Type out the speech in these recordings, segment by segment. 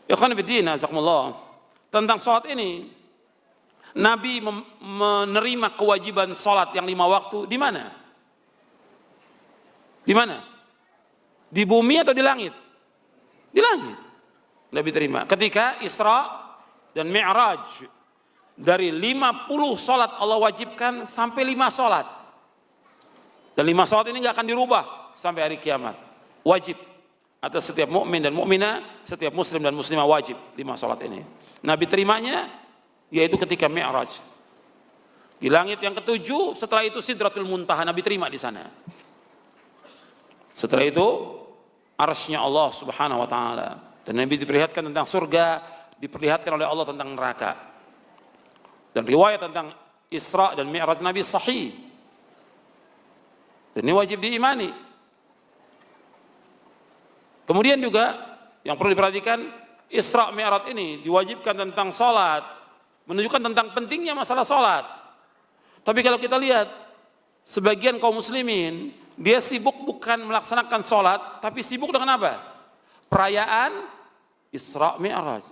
Ikhwan fillah, azakumullah. Tentang sholat ini, Nabi menerima kewajiban sholat yang 5 waktu di mana? Di mana? Di bumi atau di langit? Di langit. Nabi terima. Ketika Isra dan Mi'raj, dari 50 sholat Allah wajibkan sampai 5 sholat. Dan 5 sholat ini gak akan dirubah sampai hari kiamat. Wajib atas setiap mukmin dan mukminah, setiap muslim dan muslimah wajib 5 sholat ini. Nabi terimanya yaitu ketika Mi'raj. Di langit yang ke-7, setelah itu Sidratul Muntaha, Nabi terima di sana. Setelah itu arsy-Nya Allah Subhanahu wa taala. Dan Nabi diperlihatkan tentang surga, diperlihatkan oleh Allah tentang neraka. Dan riwayat tentang Isra dan Mi'raj Nabi sahih. Dan ini wajib diimani. Kemudian juga yang perlu diperhatikan, Isra Mi'raj ini diwajibkan tentang salat, menunjukkan tentang pentingnya masalah salat. Tapi kalau kita lihat sebagian kaum muslimin, dia sibuk bukan melaksanakan salat, tapi sibuk dengan apa? Perayaan Isra Mi'raj.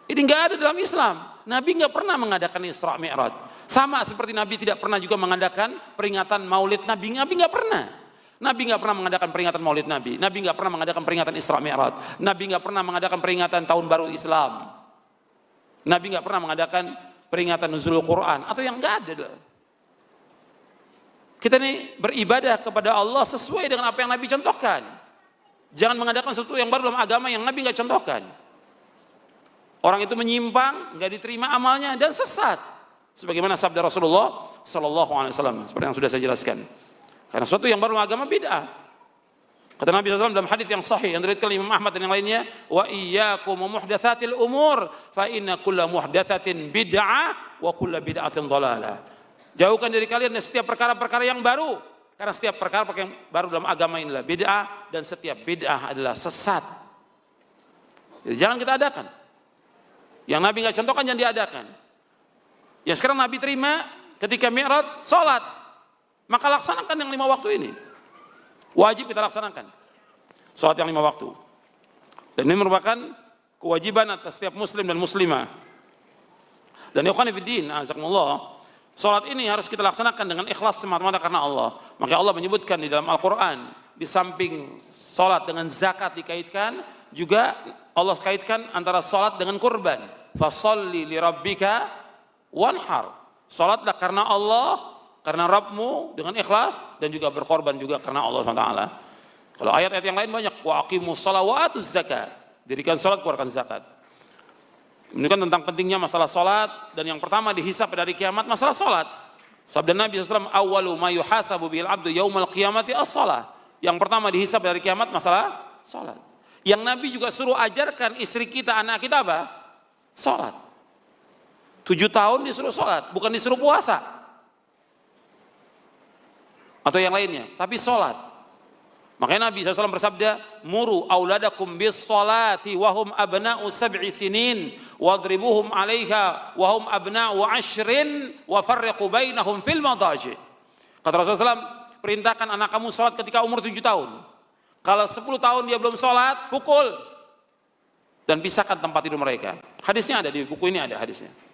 Ini enggak ada dalam Islam. Nabi enggak pernah mengadakan Isra Mi'raj. Sama seperti Nabi tidak pernah juga mengadakan peringatan Maulid Nabi. Nabi enggak pernah. Nabi enggak pernah mengadakan peringatan Maulid Nabi. Nabi enggak pernah mengadakan peringatan Isra Mi'raj. Nabi enggak pernah mengadakan peringatan Tahun Baru Islam. Nabi enggak pernah mengadakan peringatan Nuzulul Quran atau yang enggak ada. Kita ini beribadah kepada Allah sesuai dengan apa yang Nabi contohkan. Jangan mengadakan sesuatu yang baru dalam agama yang Nabi enggak contohkan. Orang itu menyimpang, enggak diterima amalnya dan sesat. Sebagaimana sabda Rasulullah sallallahu alaihi wasallam seperti yang sudah saya jelaskan. Karena sesuatu yang baru dalam agama bid'ah. Kata Nabi SAW dalam hadits yang sahih yang diriwayatkan Imam Ahmad dan yang lainnya, wa iyyakum muhdatsatil umur fa inna kulla muhdatsatin bid'ah wa kulla bid'atin dhalalah. Jauhkan dari kalian setiap perkara-perkara yang baru, karena setiap perkara yang baru dalam agama inilah bid'ah dan setiap bid'ah adalah sesat. Jadi jangan kita adakan. Yang Nabi enggak contohkan jangan diadakan. Yang sekarang Nabi terima ketika Mi'raj salat, maka laksanakan yang 5 waktu ini. Wajib kita laksanakan salat yang 5 waktu. Dan ini merupakan kewajiban atas setiap muslim dan muslimah. Dan ikhwan fillah, azakumullah, salat ini harus kita laksanakan dengan ikhlas semata-mata karena Allah. Maka Allah menyebutkan di dalam Al-Quran, di samping salat dengan zakat dikaitkan, juga Allah kaitkan antara salat dengan kurban. Fasholli li rabbika wanhar. Salatlah karena Allah, karena Rabbmu dengan ikhlas, dan juga berkorban juga karena Allah SWT. Kalau ayat-ayat yang lain banyak, wa aqimus shalah wa atuz zakat. Dirikan salat, keluarkan zakat. Menunjukkan tentang pentingnya masalah salat, dan yang pertama dihisab dari kiamat masalah salat. Sabda Nabi SAW, awwalu ma yuhasabu bil abdu yaumal qiyamati as-shalah. Yang pertama dihisab dari kiamat masalah salat. Yang Nabi juga suruh ajarkan istri kita, anak kita apa? Salat. 7 tahun disuruh salat, bukan disuruh puasa atau yang lainnya, tapi salat. Makanya Nabi SAW bersabda, muru auladakum bis salati wahum abna'u 7 sinin wadribuhum 'alaiha wahum abna'u 10 wa farriqu bainahum fil madaji. Kata Rasulullah SAW, perintahkan anak kamu salat ketika umur 7 tahun. Kalau 10 tahun dia belum salat, pukul dan pisahkan tempat tidur mereka. Hadisnya ada di buku ini, ada hadisnya.